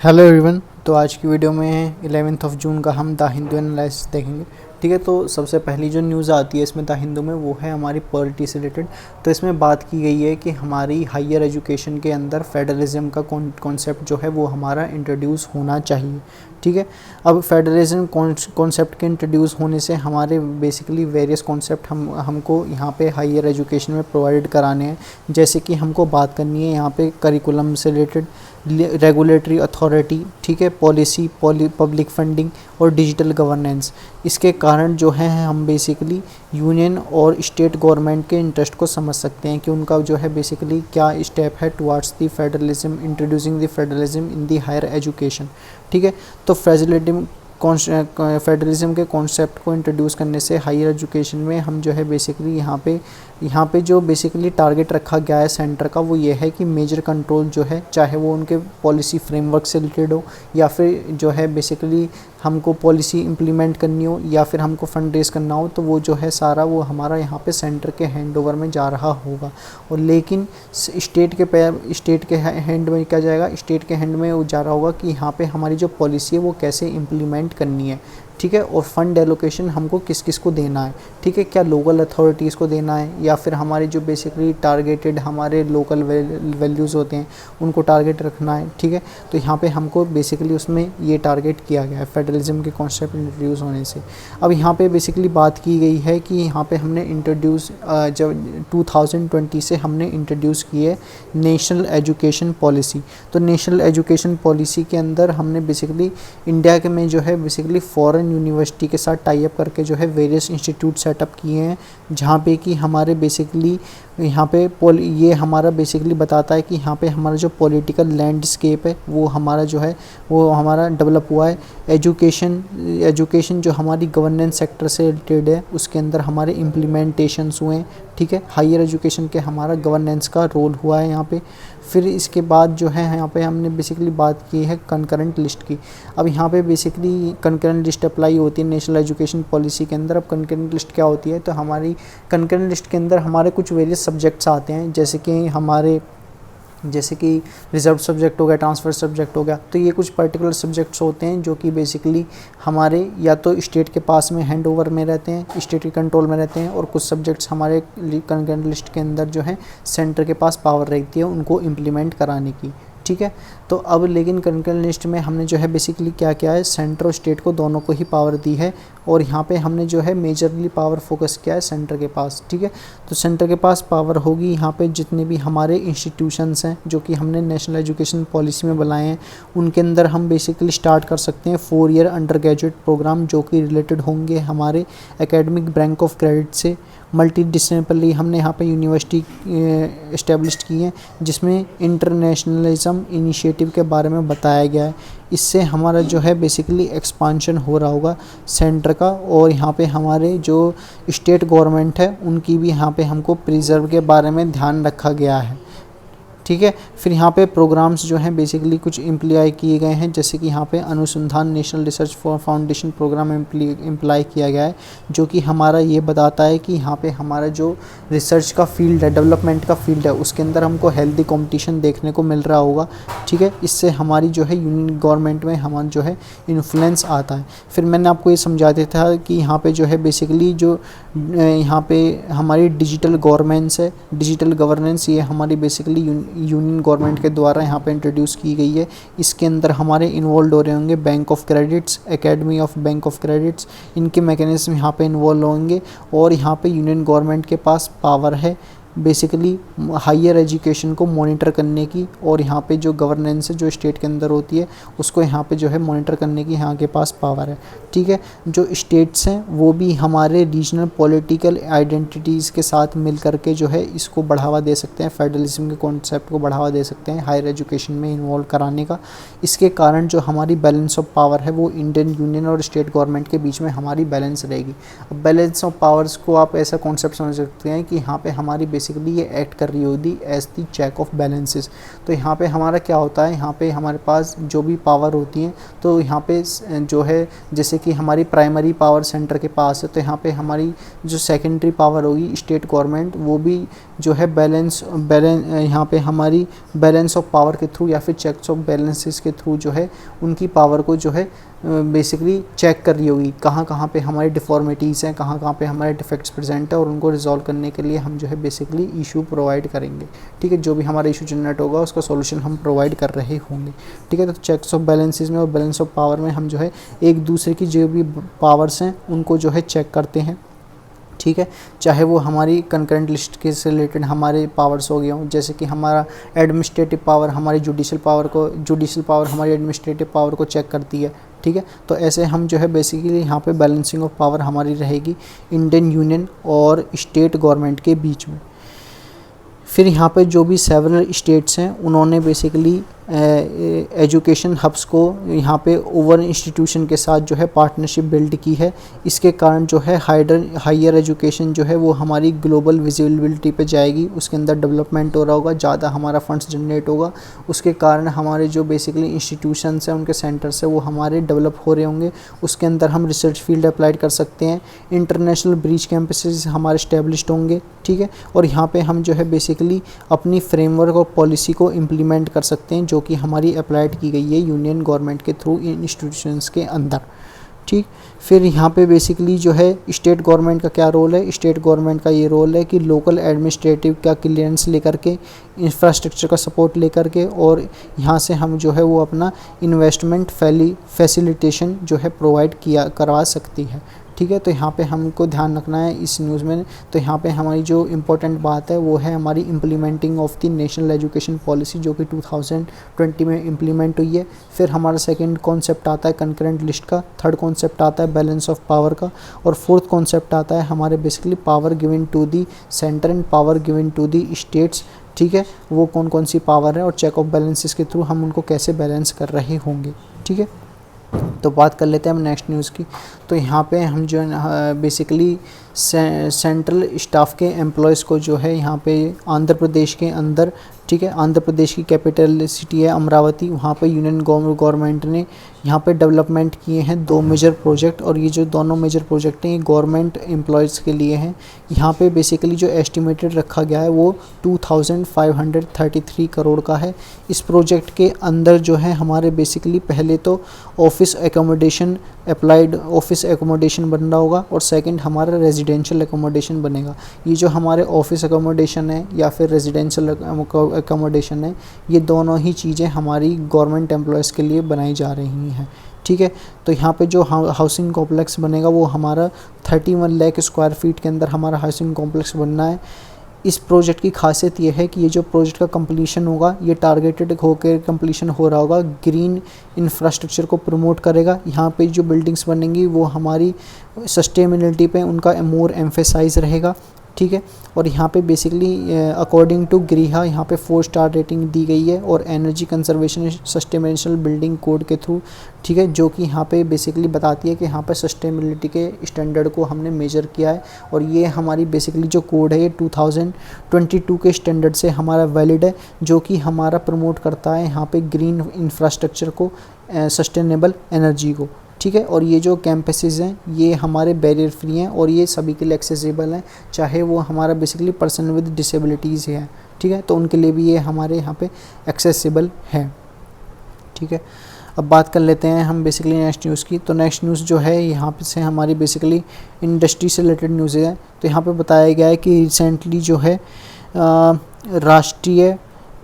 Hello everyone. तो आज की वीडियो में 11 जून का हम द हिंदू एनालिसिस देखेंगे। ठीक है, तो सबसे पहली जो न्यूज़ आती है इसमें द हिंदू में वो है हमारी पॉलिटी से रिलेटेड। तो इसमें बात की गई है कि हमारी हायर एजुकेशन के अंदर फेडरलिज्म का कॉन्सेप्ट जो है वो हमारा इंट्रोड्यूस होना चाहिए। ठीक है, अब फेडरलिज्म कॉन्सेप्ट के इंट्रोड्यूस होने से हमारे बेसिकली वेरियस कॉन्सेप्ट हमको यहाँ पे हायर एजुकेशन में प्रोवाइड कराने हैं। जैसे कि हमको बात करनी है यहाँ पे करिकुलम से रिलेटेड, रेगुलेटरी अथॉरिटी, ठीक है, पॉलिसी, पब्लिक फंडिंग और डिजिटल गवर्नेंस। इसके कारण जो है हम बेसिकली यूनियन और स्टेट गवर्नमेंट के इंटरेस्ट को समझ सकते हैं कि उनका जो है बेसिकली क्या स्टेप है towards the federalism, introducing the federalism in the higher education. ठीक है, तो फेडरलिज्म के कॉन्सेप्ट को इंट्रोड्यूस करने से हायर एजुकेशन में हम जो है बेसिकली यहाँ पे जो बेसिकली टारगेट रखा गया है सेंटर का वो ये है कि मेजर कंट्रोल जो है, चाहे वो उनके पॉलिसी फ्रेमवर्क से रिलेटेड हो या फिर जो है बेसिकली हमको पॉलिसी इम्प्लीमेंट करनी हो या फिर हमको फंड रेज करना हो, तो वो जो है सारा वो हमारा यहाँ पे सेंटर के हैंड ओवर में जा रहा होगा। और लेकिन स्टेट के हैंड में क्या जाएगा, स्टेट के हैंड में वो जा रहा होगा कि यहाँ पे हमारी जो पॉलिसी है वो कैसे इम्प्लीमेंट करनी है। ठीक है, और फंड एलोकेशन हमको किस किस को देना है। ठीक है, क्या लोकल अथॉरिटीज़ को देना है या फिर हमारे जो बेसिकली टारगेटेड हमारे लोकल वैल्यूज़ होते हैं उनको टारगेट रखना है। ठीक है, तो यहाँ पे हमको बेसिकली उसमें ये टारगेट किया गया है फेडरलिज्म के कॉन्सेप्ट इंट्रोड्यूस होने से। अब यहाँ पे बेसिकली बात की गई है कि यहाँ पे हमने इंट्रोड्यूस जब 2020 से हमने इंट्रोड्यूस की है नेशनल एजुकेशन पॉलिसी। तो नेशनल एजुकेशन पॉलिसी के अंदर हमने बेसिकली इंडिया के में जो है बेसिकली फॉरेन यूनिवर्सिटी के साथ टाई अप करके जो है वेरियस इंस्टीट्यूट सेटअप किए हैं, जहाँ पे कि हमारे बेसिकली यहाँ पे ये हमारा बेसिकली बताता है कि यहाँ पे हमारा जो पॉलिटिकल लैंडस्केप है वो हमारा जो है वो हमारा डेवलप हुआ है। एजुकेशन जो हमारी गवर्नेंस सेक्टर से रिलेटेड है उसके अंदर हमारे इम्प्लीमेंटेशंस हुए हैं। ठीक है, हायर एजुकेशन के हमारा गवर्नेंस का रोल हुआ है यहाँ पे। फिर इसके बाद जो है यहाँ पे हमने बेसिकली बात की है कंकरेंट लिस्ट की। अब यहाँ पे बेसिकली कंकरेंट लिस्ट अप्लाई होती है नेशनल एजुकेशन पॉलिसी के अंदर। अब कंकरेंट लिस्ट क्या होती है, तो हमारी कंकरेंट लिस्ट के अंदर हमारे कुछ वेरियस सब्जेक्ट्स आते हैं, जैसे कि रिजर्व सब्जेक्ट हो गया, ट्रांसफ़र सब्जेक्ट हो गया। तो ये कुछ पर्टिकुलर सब्जेक्ट्स होते हैं जो कि बेसिकली हमारे या तो स्टेट के पास में हैंड ओवर में रहते हैं, स्टेट के कंट्रोल में रहते हैं, और कुछ सब्जेक्ट्स हमारे कंकरेंट लिस्ट के अंदर जो है सेंटर के पास पावर रहती है उनको इम्प्लीमेंट कराने की। ठीक है, तो अब लेकिन कंकरेंट लिस्ट में हमने जो है बेसिकली क्या किया है, सेंटर और स्टेट को दोनों को ही पावर दी है, और यहाँ पे हमने जो है मेजरली पावर फोकस किया है सेंटर के पास। ठीक है, तो सेंटर के पास पावर होगी यहाँ पे जितने भी हमारे इंस्टीट्यूशंस हैं जो कि हमने नेशनल एजुकेशन पॉलिसी में बनाए हैं उनके अंदर हम बेसिकली स्टार्ट कर सकते हैं 4 ईयर अंडर ग्रेजुएट प्रोग्राम जो कि रिलेटेड होंगे हमारे एकेडमिक बैंक ऑफ क्रेडिट से। मल्टी डिसिप्लिनरी हमने यहाँ पे यूनिवर्सिटी इस्टेब्लिश की है जिसमें इंटरनेशनलिज्म इनिशिएटिव के बारे में बताया गया है। इससे हमारा जो है बेसिकली एक्सपांशन हो रहा होगा सेंटर का, और यहाँ पे हमारे जो स्टेट गवर्नमेंट है उनकी भी यहाँ पे हमको प्रिजर्व के बारे में ध्यान रखा गया है। ठीक है, फिर यहाँ पे प्रोग्राम्स जो हैं बेसिकली कुछ इम्प्लाई किए गए हैं, जैसे कि यहाँ पे Anusandhan national research for foundation program imply किया गया है जो कि हमारा ये बताता है कि यहाँ पे हमारा जो रिसर्च का फील्ड है, डेवलपमेंट का फील्ड है, उसके अंदर हमको हेल्दी कंपटीशन देखने को मिल रहा होगा। ठीक है, इससे हमारी जो है यूनियन गवर्नमेंट में हमारा जो है इन्फ्लुएंस आता है। फिर मैंने आपको ये समझा दिया था कि यहाँ पे जो है बेसिकली जो यहाँ पे हमारी डिजिटल गवर्नेंस है, डिजिटल गवर्नेंस, ये हमारी बेसिकली यूनियन गवर्नमेंट के द्वारा यहाँ पे इंट्रोड्यूस की गई है। इसके अंदर हमारे इन्वॉल्व हो रहे होंगे bank of credits, academy of bank of credits, इनके मैकेनिज्म यहाँ पे इन्वॉल्व होंगे, और यहाँ पे यूनियन गवर्नमेंट के पास पावर है बेसिकली हायर एजुकेशन को मॉनिटर करने की, और यहाँ पे जो गवर्नेंस है जो स्टेट के अंदर होती है उसको यहाँ पे जो है मॉनिटर करने की यहाँ के पास पावर है। ठीक है, जो स्टेट्स हैं वो भी हमारे रीजनल पॉलिटिकल आइडेंटिटीज़ के साथ मिल करके जो है इसको बढ़ावा दे सकते हैं, फेडरलिज्म के कॉन्सेप्ट को बढ़ावा दे सकते हैं हायर एजुकेशन में इन्वॉल्व कराने का। इसके कारण जो हमारी बैलेंस ऑफ पावर है वो इंडियन यूनियन और स्टेट गवर्नमेंट के बीच में हमारी बैलेंस रहेगी। अब बैलेंस ऑफ पावर्स को आप ऐसा कॉन्सेप्ट समझ सकते हैं कि यहाँ पे हमारी बेसिकली ये एक्ट कर रही होगी as the check of balances. तो यहाँ पे हमारा क्या होता है, यहाँ पे हमारे पास जो भी पावर होती हैं तो यहाँ पे जो है जैसे कि हमारी प्राइमरी पावर सेंटर के पास है, तो यहाँ पे हमारी जो सेकेंडरी पावर होगी स्टेट गवर्नमेंट, वो भी जो है बैलेंस यहाँ पे हमारी बैलेंस ऑफ पावर के थ्रू या फिर चेक्स ऑफ बैलेंसेस के थ्रू जो है उनकी पावर को जो है बेसिकली चेक कर रही होगी, कहाँ कहाँ पे हमारी डिफॉर्मिटीज़ हैं, कहाँ कहाँ पे हमारे डिफेक्ट्स प्रेजेंट है, और उनको रिजॉल्व करने के लिए हम जो है बेसिकली इशू प्रोवाइड करेंगे। ठीक है, जो भी हमारा इशू जनरेट होगा उसका सॉल्यूशन हम प्रोवाइड कर रहे होंगे। ठीक है, तो चेक्स ऑफ बैलेंसेस में और बैलेंस ऑफ पावर में हम जो है एक दूसरे की जो भी पावर्स हैं उनको जो है चेक करते हैं। ठीक है, चाहे वो हमारी कंकरेंट लिस्ट के से रिलेटेड हमारे पावर्स हो गए हों, जैसे कि हमारा एडमिनिस्ट्रेटिव पावर हमारी जुडिशल पावर हमारी एडमिनिस्ट्रेटिव पावर को चेक करती है। ठीक है, तो ऐसे हम जो है बेसिकली यहाँ पे बैलेंसिंग ऑफ पावर हमारी रहेगी इंडियन यूनियन और स्टेट गवर्नमेंट के बीच में। फिर यहाँ पे जो भी सेवरल स्टेट्स हैं उन्होंने बेसिकली एजुकेशन हब्स को यहाँ पे ओवर इंस्टीट्यूशन के साथ जो है पार्टनरशिप बिल्ड की है। इसके कारण जो है हायर एजुकेशन जो है वो हमारी ग्लोबल विजिबिलिटी पे जाएगी, उसके अंदर डेवलपमेंट हो रहा होगा, ज़्यादा हमारा फंड्स जनरेट होगा, उसके कारण हमारे जो बेसिकली इंस्टीट्यूशंस हैं उनके सेंटर्स हैं वो हमारे डेवलप हो रहे होंगे, उसके अंदर हम रिसर्च फील्ड अप्लाइड कर सकते हैं, इंटरनेशनल ब्रीच कैंपसेस हमारे इस्टेब्लिश्ड होंगे। ठीक है, और यहाँ पे हम जो है बेसिकली अपनी फ्रेमवर्क और पॉलिसी को इम्प्लीमेंट कर सकते हैं जो कि हमारी अप्लाइड की गई है यूनियन गवर्नमेंट के थ्रू इंस्टीट्यूशंस के अंदर। ठीक, फिर यहाँ पे बेसिकली जो है स्टेट गवर्नमेंट का क्या रोल है, स्टेट गवर्नमेंट का ये रोल है कि लोकल एडमिनिस्ट्रेटिव का क्लियरेंस लेकर के, इंफ्रास्ट्रक्चर का सपोर्ट लेकर के, और यहाँ से हम जो है वो अपना इन्वेस्टमेंट फैसिलिटेशन जो है प्रोवाइड करवा सकती है। ठीक है, तो यहाँ पे हमको ध्यान रखना है इस न्यूज़ में। तो यहाँ पे हमारी जो इम्पोर्टेंट बात है वो है हमारी implementing of the national education policy जो कि 2020 में इम्प्लीमेंट हुई है। फिर हमारा सेकंड कॉन्सेप्ट आता है कंकरेंट लिस्ट का, थर्ड कॉन्सेप्ट आता है बैलेंस ऑफ पावर का, और फोर्थ कॉन्सेप्ट आता है हमारे basically power given to the centre and power given to the states. ठीक है, वो कौन कौन सी पावर है और चेक ऑफ बैलेंसेस के थ्रू हम उनको कैसे बैलेंस कर रहे होंगे। ठीक है, तो बात कर लेते हैं हम नेक्स्ट न्यूज़ की। तो यहाँ पे हम जो बेसिकली सेंट्रल स्टाफ के एम्प्लॉयज़ को जो है यहाँ पे आंध्र प्रदेश के अंदर, ठीक है, आंध्र प्रदेश की कैपिटल सिटी है अमरावती, वहाँ पे यूनियन गवर्नमेंट ने यहाँ पे डेवलपमेंट किए हैं 2 मेजर प्रोजेक्ट, और ये जो दोनों मेजर प्रोजेक्ट हैं ये गवर्नमेंट एम्प्लॉयज़ के लिए हैं। यहाँ पे बेसिकली जो एस्टिमेटेड रखा गया है वो 2533 करोड़ का है। इस प्रोजेक्ट के अंदर जो है हमारे बेसिकली पहले तो ऑफिस एकोमोडेशन बन रहा होगा, और सेकंड हमारा रेजिडेंशियल एकोमोडेशन बनेगा। ये जो हमारे ऑफिस एकोमोडेशन है या फिर रेजिडेंशियल एकोमोडेशन है, ये दोनों ही चीज़ें हमारी गवर्नमेंट एम्प्लॉयज़ के लिए बनाई जा रही हैं। ठीक है, तो यहाँ पे जो हाउसिंग कॉम्प्लेक्स बनेगा वो हमारा 31 लाख स्क्वायर फीट के अंदर हमारा हाउसिंग कॉम्प्लेक्स बनना है। इस प्रोजेक्ट की खासियत ये है कि ये जो प्रोजेक्ट का कंप्लीशन होगा ये टारगेटेड होकर कंप्लीशन हो रहा होगा, ग्रीन इंफ्रास्ट्रक्चर को प्रमोट करेगा। यहाँ पे जो बिल्डिंग्स बनेंगी वो हमारी सस्टेनेबिलिटी पे उनका मोर एम्फेसाइज रहेगा। ठीक है, और यहाँ पे बेसिकली अकॉर्डिंग टू ग्रीहा यहाँ पे 4 स्टार रेटिंग दी गई है, और energy conservation sustainable building code के थ्रू। ठीक है, जो कि यहाँ पे बेसिकली बताती है कि यहाँ पे सस्टेनेबिलिटी के स्टैंडर्ड को हमने मेजर किया है, और ये हमारी बेसिकली जो कोड है ये 2022 के स्टैंडर्ड से हमारा वैलिड है, जो कि हमारा प्रमोट करता है यहाँ पे ग्रीन इंफ्रास्ट्रक्चर को, सस्टेनेबल एनर्जी को। ठीक है, और ये जो कैंपसेस हैं ये हमारे बैरियर फ्री हैं और ये सभी के लिए एक्सेसिबल हैं, चाहे वो हमारा बेसिकली पर्सन विद डिसेबिलिटीज़ है। ठीक है, तो उनके लिए भी ये हमारे यहाँ पे एक्सेसिबल है। ठीक है, अब बात कर लेते हैं हम बेसिकली नेक्स्ट न्यूज़ की। तो नेक्स्ट न्यूज़ जो है यहाँ पे से हमारी बेसिकली इंडस्ट्री से रिलेटेड न्यूज़ है। तो यहाँ पे बताया गया है कि रिसेंटली जो है राष्ट्रीय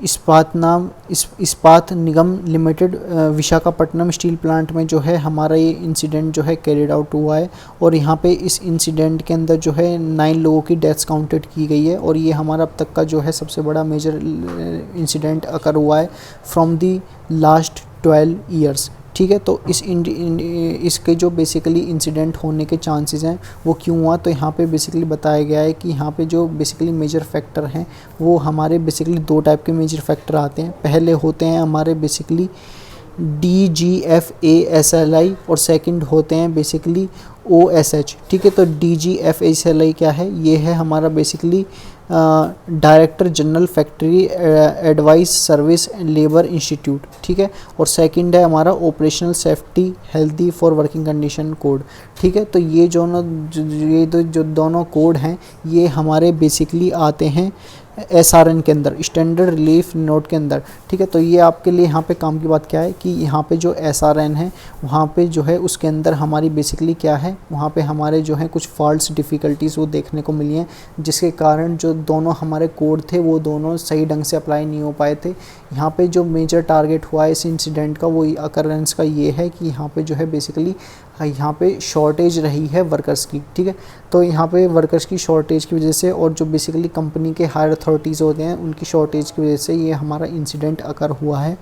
इस्पात निगम लिमिटेड विशाखापट्टनम स्टील प्लांट में जो है हमारा ये इंसिडेंट जो है कैरिड आउट हुआ है, और यहाँ पे इस इंसिडेंट के अंदर जो है 9 लोगों की डेथ्स काउंटेड की गई है, और ये हमारा अब तक का जो है सबसे बड़ा मेजर इंसिडेंट अकर हुआ है फ्रॉम दी लास्ट 12 ईयर्स। ठीक है, तो इसके जो बेसिकली इंसिडेंट होने के चांसेस हैं वो क्यों हुआ, तो यहाँ पे बेसिकली बताया गया है कि यहाँ पे जो बेसिकली मेजर फैक्टर हैं वो हमारे बेसिकली 2 टाइप के मेजर फैक्टर आते हैं। पहले होते हैं हमारे बेसिकली DGFASLI और सेकंड होते हैं बेसिकली OSH। ठीक है, तो DGFASLI क्या है, ये है हमारा basically director general factory advice service and labour institute, ठीक है। और सेकंड है हमारा operational safety healthy for working condition code, ठीक है। तो ये जो दोनों कोड हैं ये हमारे बेसिकली आते हैं SRN के अंदर, स्टैंडर्ड रिलीफ नोट के अंदर, ठीक है। तो ये आपके लिए यहाँ पे काम की बात क्या है कि यहाँ पे जो SRN है वहाँ पे जो है उसके अंदर हमारी बेसिकली क्या है, वहाँ पे हमारे जो है कुछ फॉल्ट्स डिफ़िकल्टीज़ वो देखने को मिली हैं, जिसके कारण जो दोनों हमारे कोड थे वो दोनों सही ढंग से अप्लाई नहीं हो पाए थे। यहाँ पे जो मेजर टारगेट हुआ है इस इंसिडेंट का, वो अकरेंस का ये है कि यहाँ पे जो है बेसिकली यहाँ पे शॉर्टेज रही है वर्कर्स की, ठीक है। तो यहाँ पे वर्कर्स की शॉर्टेज की वजह से और जो बेसिकली कंपनी के हायर अथॉरिटीज़ होते हैं उनकी शॉर्टेज की वजह से ये हमारा इंसिडेंट अकर हुआ है।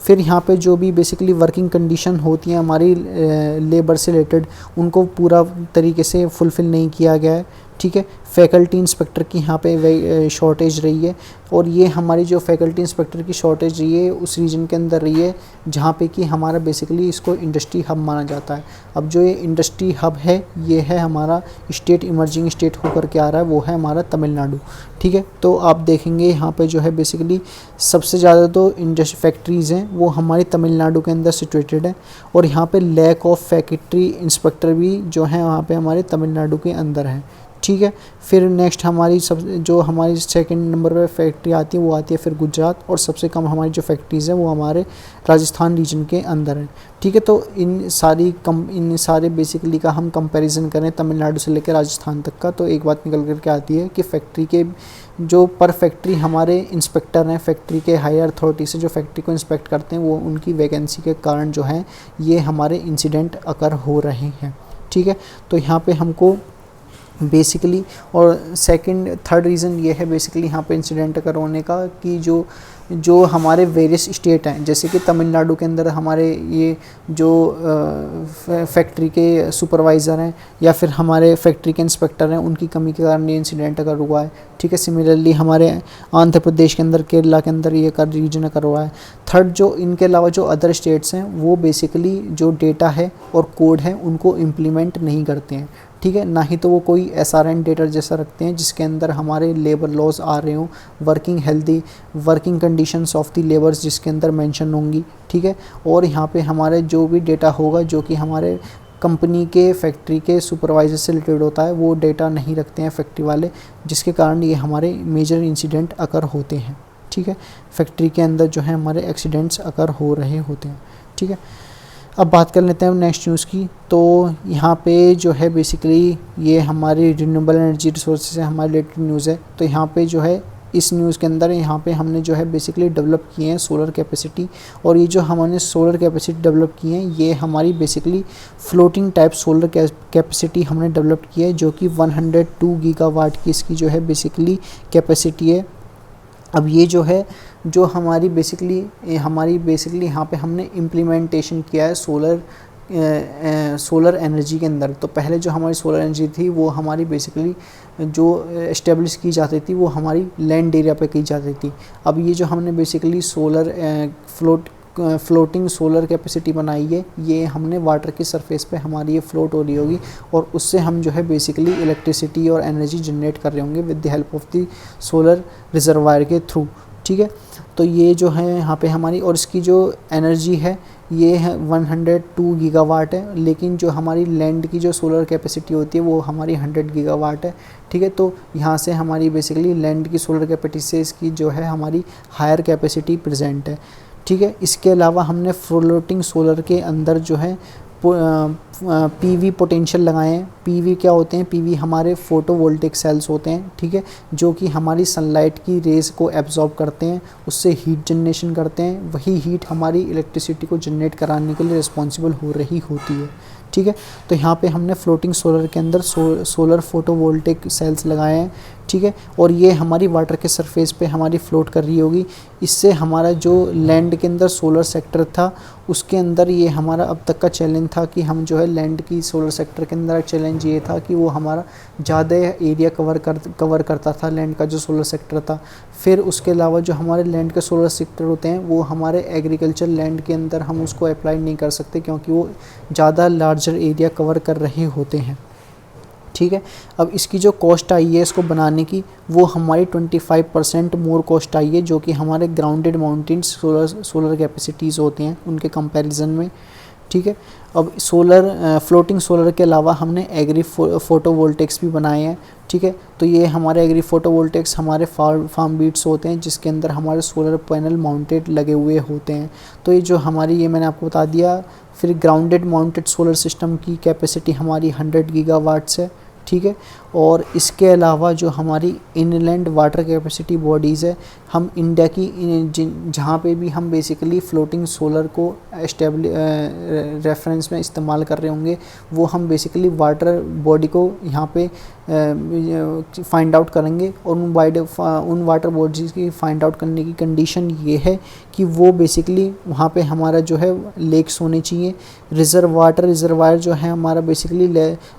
फिर यहाँ पे जो भी बेसिकली वर्किंग कंडीशन होती हैं हमारी लेबर से रिलेटेड, उनको पूरा तरीके से फुलफ़िल नहीं किया गया है, ठीक है। फैकल्टी इंस्पेक्टर की यहाँ पे शॉर्टेज रही है, और ये हमारी जो फैकल्टी इंस्पेक्टर की शॉर्टेज रही है उस रीजन के अंदर रही है जहाँ पे कि हमारा बेसिकली इसको इंडस्ट्री हब माना जाता है। अब जो ये इंडस्ट्री हब है ये है हमारा स्टेट इमर्जिंग स्टेट होकर के आ रहा है, वो है हमारा तमिलनाडु, ठीक है। तो आप देखेंगे यहाँ पे जो है बेसिकली सबसे ज़्यादा तो इंडस्ट्री फैक्ट्रीज़ हैं वो हमारी तमिलनाडु के अंदर सिचुएटेड है, और यहाँ पे लैक ऑफ फैक्ट्री इंस्पेक्टर भी जो है वहाँ पे हमारे तमिलनाडु के अंदर है, ठीक है। फिर नेक्स्ट हमारी हमारी सेकंड नंबर पे फैक्ट्री आती है वो आती है फिर गुजरात, और सबसे कम हमारी जो फैक्ट्रीज़ हैं वो हमारे राजस्थान रीजन के अंदर है, ठीक है। तो इन सारे बेसिकली का हम कंपैरिजन करें तमिलनाडु से लेकर राजस्थान तक का, तो एक बात निकल कर के आती है कि फैक्ट्री के जो पर फैक्ट्री हमारे इंस्पेक्टर हैं, फैक्ट्री के हायर अथॉरिटी से जो फैक्ट्री को इंस्पेक्ट करते हैं, वो उनकी वैकेंसी के कारण जो है ये हमारे इंसिडेंट अकर हो रहे हैं, ठीक है। तो यहाँ पे हमको बेसिकली, और थर्ड रीज़न ये है बेसिकली यहाँ पे इंसिडेंट अकर होने का कि जो हमारे वेरियस स्टेट हैं, जैसे कि तमिलनाडु के अंदर हमारे ये जो फैक्ट्री के सुपरवाइज़र हैं या फिर हमारे फैक्ट्री के इंस्पेक्टर हैं, उनकी कमी के कारण ये इंसिडेंट अकर हुआ है, ठीक है। सिमिलरली हमारे आंध्र प्रदेश के अंदर, केरला के अंदर ये रीजन अकर हुआ है। थर्ड, जो इनके अलावा जो अदर स्टेट्स हैं वो बेसिकली जो डेटा है और कोड है उनको इम्प्लीमेंट नहीं करते हैं, ठीक है। ना ही तो वो कोई SRN डेटा जैसा रखते हैं जिसके अंदर हमारे लेबर लॉज आ रहे हों, working conditions of the labours जिसके अंदर मेंशन होंगी, ठीक है। और यहाँ पे हमारे जो भी डेटा होगा जो कि हमारे कंपनी के फैक्ट्री के सुपरवाइजर से रिलेटेड होता है वो डेटा नहीं रखते हैं फैक्ट्री वाले, जिसके कारण ये हमारे मेजर इंसिडेंट अकर होते हैं, ठीक है। फैक्ट्री के अंदर जो है हमारे एक्सीडेंट्स अकर हो रहे होते हैं, ठीक है। अब बात कर लेते हैं नेक्स्ट न्यूज़ की। तो यहाँ पे जो है बेसिकली ये हमारी रिन्यूएबल एनर्जी रिसोर्सेज से हमारी रिलेटेड न्यूज़ है। तो यहाँ पे जो है इस न्यूज़ के अंदर यहाँ पे हमने जो है बेसिकली डेवलप किए हैं सोलर कैपेसिटी, और ये जो हमने सोलर कैपेसिटी डेवलप की है ये हमारी basically floating type solar capacity हमने डेवलप की है, जो कि 102 गीगावाट की इसकी जो है बेसिकली कैपेसिटी है। अब ये जो है जो हमारी बेसिकली यहाँ पे हमने इम्प्लीमेंटेशन किया है सोलर एनर्जी के अंदर। तो पहले जो हमारी सोलर एनर्जी थी वो हमारी बेसिकली जो इस्टेब्लिश की जाती थी वो हमारी लैंड एरिया पे की जाती थी। अब ये जो हमने बेसिकली फ्लोटिंग सोलर कैपेसिटी बनाई है, ये हमने वाटर की सरफेस पे हमारी ये फ्लोट हो रही होगी, और उससे हम जो है बेसिकली इलेक्ट्रिसिटी और एनर्जी जनरेट कर रहे होंगे with the help of the solar reservoir के थ्रू, ठीक है। तो ये जो है यहाँ पे हमारी, और इसकी जो एनर्जी है ये है 102 गीगावाट है, लेकिन जो हमारी लैंड की जो सोलर कैपेसिटी होती है वो हमारी 100 गीगावाट है, ठीक है। तो यहाँ से हमारी बेसिकली लैंड की सोलर कैपेसिटी से इसकी जो है हमारी हायर कैपेसिटी प्रेजेंट है, ठीक है। इसके अलावा हमने फ्लोटिंग सोलर के अंदर जो है PV पोटेंशियल लगाए हैं। PV क्या होते हैं? PV हमारे फोटोवोल्टिक सेल्स होते हैं, ठीक है, जो कि हमारी सनलाइट की रेज को एब्जॉर्ब करते हैं, उससे हीट जनरेशन करते हैं। वही हीट हमारी इलेक्ट्रिसिटी को जनरेट कराने के लिए रिस्पॉन्सिबल हो रही होती है, ठीक है। तो यहाँ पे हमने फ्लोटिंग सोलर के अंदर सोलर फोटोवोल्टिक सेल्स लगाए हैं, ठीक है, और ये हमारी वाटर के सरफेस पे हमारी फ्लोट कर रही होगी। इससे हमारा जो लैंड के अंदर सोलर सेक्टर था उसके अंदर ये हमारा अब तक का चैलेंज था कि हम जो है लैंड की सोलर सेक्टर के अंदर चैलेंज ये था कि वो हमारा ज़्यादा एरिया कवर करता था लैंड का जो सोलर सेक्टर था। फिर उसके अलावा जो हमारे लैंड के सोलर सेक्टर होते हैं वो हमारे एग्रीकल्चर लैंड के अंदर हम उसको अप्लाई नहीं कर सकते, क्योंकि वो ज़्यादा लार्जर एरिया कवर कर रहे होते हैं, ठीक है। अब इसकी जो कॉस्ट आई है इसको बनाने की, वो हमारी 25% मोर कॉस्ट आई है, जो कि हमारे ग्राउंडेड माउंटेन्स सोलर कैपेसिटीज़ होते हैं उनके कंपैरिजन में, ठीक है। अब सोलर फ्लोटिंग सोलर के अलावा हमने एग्री फोटोवोल्टेक्स भी बनाए हैं, ठीक है। तो ये हमारे एग्री फोटोवोल्टेक्स हमारे फार्म बीट्स होते हैं जिसके अंदर हमारे सोलर पैनल माउंटेड लगे हुए होते हैं। तो ये जो हमारी, ये मैंने आपको बता दिया। फिर ग्राउंडेड माउंटेड सोलर सिस्टम की कैपेसिटी हमारी 100 गीगावाट्स है, ठीक है। और इसके अलावा जो हमारी इनलैंड वाटर कैपेसिटी बॉडीज़ है, हम इंडिया की जहाँ पे भी हम बेसिकली फ्लोटिंग सोलर को रेफरेंस में इस्तेमाल कर रहे होंगे, वो हम बेसिकली वाटर बॉडी को यहाँ पे फाइंड आउट करेंगे। और उन वाटर बॉडीज़ की फाइंड आउट करने की कंडीशन ये है कि वो बेसिकली वहाँ पे हमारा जो है लेक्स होने चाहिए। रिजर्वायर जो है हमारा बेसिकली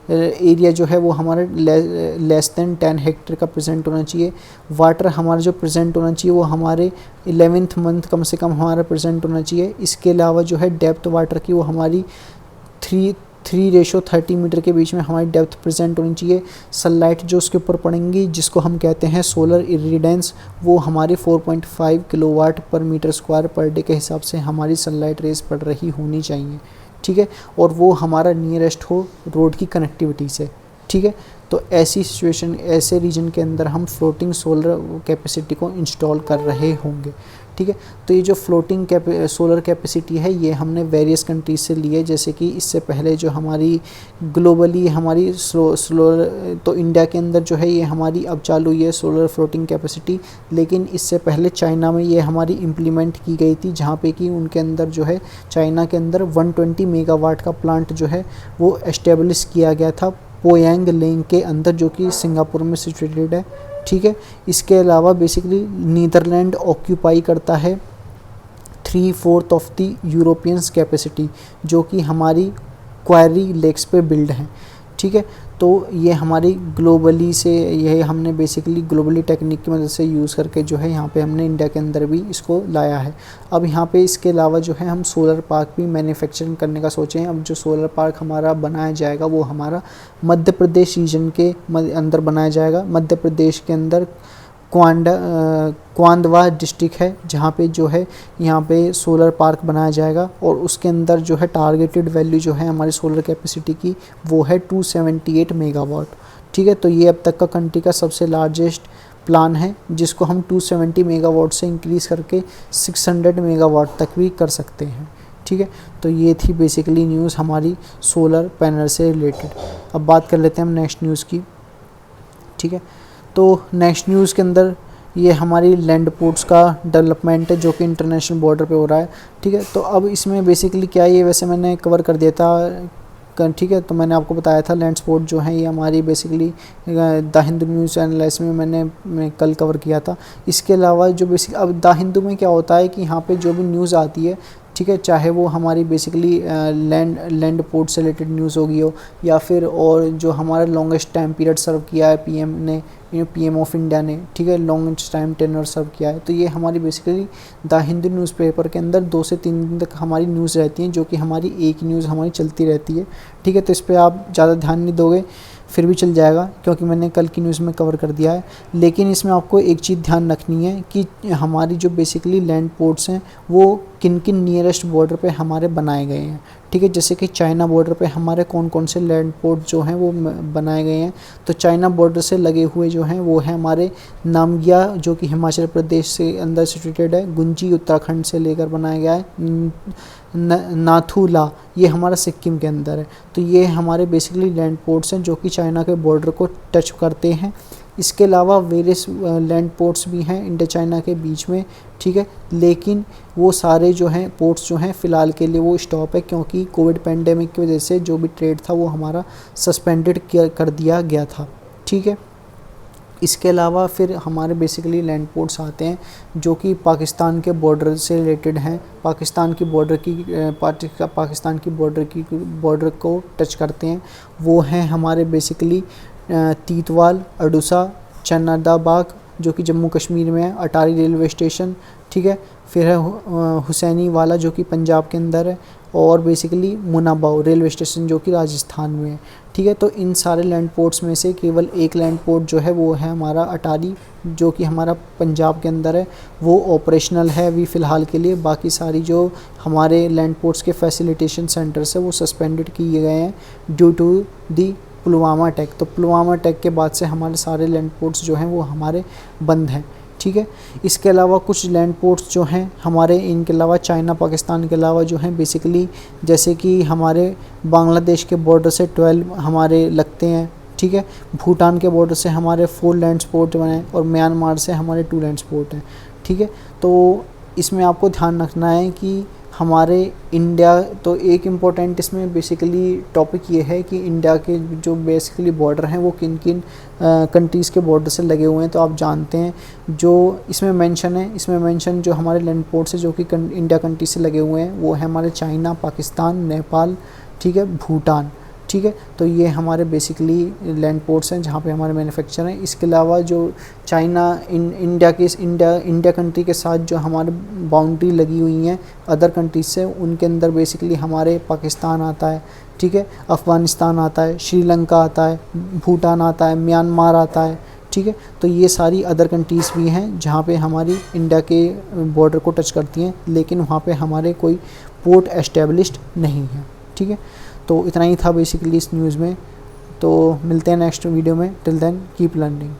एरिया जो है वो हमारा लेस देन 10 हेक्टेयर का प्रेजेंट होना चाहिए। वाटर हमारा जो प्रेजेंट होना चाहिए वो हमारे 11th मंथ कम से कम हमारा प्रेजेंट होना चाहिए। इसके अलावा जो है डेप्थ वाटर की वो हमारी 3:30 मीटर के बीच में हमारी डेप्थ प्रेजेंट होनी चाहिए। सनलाइट जो उसके ऊपर पड़ेंगी जिसको हम कहते हैं सोलर इरिडेंस, वो हमारी 4.5 किलोवाट पर मीटर स्क्वायर पर डे के हिसाब से हमारी सनलाइट रेज पड़ रही होनी चाहिए, ठीक है। और वो हमारा नियरेस्ट हो रोड की कनेक्टिविटी से, ठीक है। तो ऐसी सिचुएशन, ऐसे रीजन के अंदर हम फ्लोटिंग सोलर कैपेसिटी को इंस्टॉल कर रहे होंगे, ठीक है। तो ये जो फ्लोटिंग सोलर कैपेसिटी है ये हमने वेरियस कंट्रीज से ली है। जैसे कि इससे पहले जो हमारी ग्लोबली हमारी सोलर, तो इंडिया के अंदर जो है ये हमारी अब चालू हुई है सोलर फ्लोटिंग कैपेसिटी, लेकिन इससे पहले चाइना में ये हमारी इम्प्लीमेंट की गई थी, जहाँ पे कि उनके अंदर जो है चाइना के अंदर 120 मेगावाट का प्लांट जो है वो एस्टेब्लिश किया गया था पोयांग लेंग के अंदर, जो कि सिंगापुर में सिचुएटेड है, ठीक है। इसके अलावा बेसिकली नीदरलैंड ऑक्यूपाई करता है 3/4 ऑफ द यूरोपियंस कैपेसिटी, जो कि हमारी क्वारी लेक्स पे बिल्ड हैं, ठीक है। तो ये हमारी ग्लोबली से, यह हमने बेसिकली ग्लोबली टेक्निक की मदद से यूज़ करके जो है यहाँ पे हमने इंडिया के अंदर भी इसको लाया है। अब यहाँ पे इसके अलावा जो है हम सोलर पार्क भी मैन्युफैक्चरिंग करने का सोचे हैं। अब जो सोलर पार्क हमारा बनाया जाएगा वो हमारा मध्य प्रदेश रीजन के अंदर बनाया जाएगा। मध्य प्रदेश के अंदर क्वांदवा डिस्ट्रिक्ट है जहाँ पे जो है यहाँ पे सोलर पार्क बनाया जाएगा, और उसके अंदर जो है टारगेटेड वैल्यू जो है हमारी सोलर कैपेसिटी की वो है 278 मेगावाट, ठीक है। तो ये अब तक का कंट्री का सबसे लार्जेस्ट प्लान है, जिसको हम 270 मेगावाट से इंक्रीज़ करके 600 मेगावाट तक भी कर सकते हैं, ठीक है। तो ये थी बेसिकली न्यूज़ हमारी सोलर पैनल से रिलेटेड। अब बात कर लेते हैं हम नेक्स्ट न्यूज़ की, ठीक है। तो नेक्स्ट न्यूज़ के अंदर ये हमारी लैंड पोर्ट्स का डेवलपमेंट है जो कि इंटरनेशनल बॉर्डर पे हो रहा है, ठीक है। तो अब इसमें बेसिकली क्या है, ये वैसे मैंने कवर कर दिया था, ठीक है। तो मैंने आपको बताया था लैंड पोर्ट जो है ये हमारी basically the Hindu news analysis में मैंने कल कवर किया था। इसके अलावा जो बेसिक अब द हिंदू में क्या होता है कि यहाँ पे जो भी न्यूज़ आती है, ठीक है, चाहे वो हमारी बेसिकली लैंड पोर्ट से रिलेटेड न्यूज़ होगी हो, या फिर और जो हमारा लॉन्गेस्ट टाइम पीरियड सर्व किया है पीएम ने, पीएम ऑफ इंडिया ने, ठीक है, लॉन्गेस्ट टाइम टेन्योर सर्व किया है। तो ये हमारी बेसिकली द हिंदू न्यूज़पेपर के अंदर 2 से 3 दिन तक हमारी न्यूज़ रहती हैं, जो कि हमारी एक न्यूज़ हमारी चलती रहती है, ठीक है। तो इस पर आप ज़्यादा ध्यान नहीं दोगे फिर भी चल जाएगा, क्योंकि मैंने कल की न्यूज़ में कवर कर दिया है। लेकिन इसमें आपको एक चीज़ ध्यान रखनी है कि हमारी जो बेसिकली लैंड पोर्ट्स हैं वो किन किन नियरेस्ट बॉर्डर पे हमारे बनाए गए हैं, ठीक है। जैसे कि चाइना बॉर्डर पे हमारे कौन कौन से लैंड पोर्ट जो हैं वो बनाए गए हैं। तो चाइना बॉर्डर से लगे हुए जो हैं वो है हमारे नामग्या, जो कि हिमाचल प्रदेश से अंदर सिचुएटेड है। गुंजी उत्तराखंड से लेकर बनाया गया है। नाथुला ये हमारा सिक्किम के अंदर है। तो ये हमारे बेसिकली लैंड पोर्ट्स हैं जो कि चाइना के बॉर्डर को टच करते हैं। इसके अलावा वेरियस लैंड पोर्ट्स भी हैं इंडिया चाइना के बीच में, ठीक है। लेकिन वो सारे जो हैं पोर्ट्स जो हैं फ़िलहाल के लिए वो स्टॉप है, क्योंकि कोविड पैंडेमिक की वजह से जो भी ट्रेड था वो हमारा सस्पेंडेड कर दिया गया था, ठीक है। इसके अलावा फिर हमारे बेसिकली लैंड पोर्ट्स आते हैं जो कि पाकिस्तान के बॉर्डर से रिलेटेड हैं, पाकिस्तान की बॉर्डर को टच करते हैं। वो हैं हमारे बेसिकली तीतवाल, अडूसा, चन्नादाबाग जो कि जम्मू कश्मीर में है, अटारी रेलवे स्टेशन, ठीक है। फिर है हुसैनी वाला जो कि पंजाब के अंदर है, और बेसिकली मुनाबाव रेलवे स्टेशन जो कि राजस्थान में है। ठीक है, तो इन सारे लैंड पोर्ट्स में से केवल एक लैंड पोर्ट जो है वो है हमारा अटारी, जो कि हमारा पंजाब के अंदर है, वो ऑपरेशनल है अभी फ़िलहाल के लिए। बाकी सारी जो हमारे लैंड पोर्ट्स के फैसिलिटेशन सेंटर्स है वो सस्पेंडेड किए गए हैं due to the Pulwama attack. तो पुलवामा अटैक के बाद से हमारे सारे लैंड पोर्ट्स जो हैं वो हमारे बंद हैं। ठीक है, इसके अलावा कुछ लैंड पोर्ट्स जो हैं हमारे, इनके अलावा चाइना पाकिस्तान के अलावा जो हैं बेसिकली, जैसे कि हमारे बांग्लादेश के बॉर्डर से 12 हमारे लगते हैं। ठीक है, भूटान के बॉर्डर से हमारे 4 लैंड पोर्ट हैं, और म्यांमार से हमारे 2 लैंड पोर्ट हैं। ठीक है, तो इसमें आपको ध्यान रखना है कि हमारे इंडिया, तो एक इम्पोर्टेंट इसमें बेसिकली टॉपिक ये है कि इंडिया के जो बेसिकली बॉर्डर हैं वो किन किन कंट्रीज़ के बॉर्डर से लगे हुए हैं। तो आप जानते हैं जो इसमें मेंशन है, इसमें मेंशन जो हमारे लैंड पोर्ट्स है जो कि इंडिया कंट्री से लगे हुए हैं वो है हमारे चाइना, पाकिस्तान, नेपाल, ठीक है, भूटान। ठीक है, तो ये हमारे बेसिकली लैंड पोर्ट्स हैं जहाँ पे हमारे मैन्युफैक्चर हैं। इसके अलावा जो चाइना इंडिया कंट्री के साथ जो हमारे बाउंड्री लगी हुई हैं अदर कंट्रीज से, उनके अंदर बेसिकली हमारे पाकिस्तान आता है। ठीक है, अफ़गानिस्तान आता है, श्रीलंका आता है, भूटान आता है, म्यांमार आता है। ठीक है, तो ये सारी अदर कंट्रीज़ भी हैं जहाँ पे हमारी इंडिया के बॉर्डर को टच करती हैं, लेकिन वहाँ पे हमारे कोई पोर्ट एस्टेब्लिश्ड नहीं है। ठीक है, तो इतना ही था बेसिकली इस न्यूज़ में। तो मिलते हैं नेक्स्ट वीडियो में। Till then keep learning.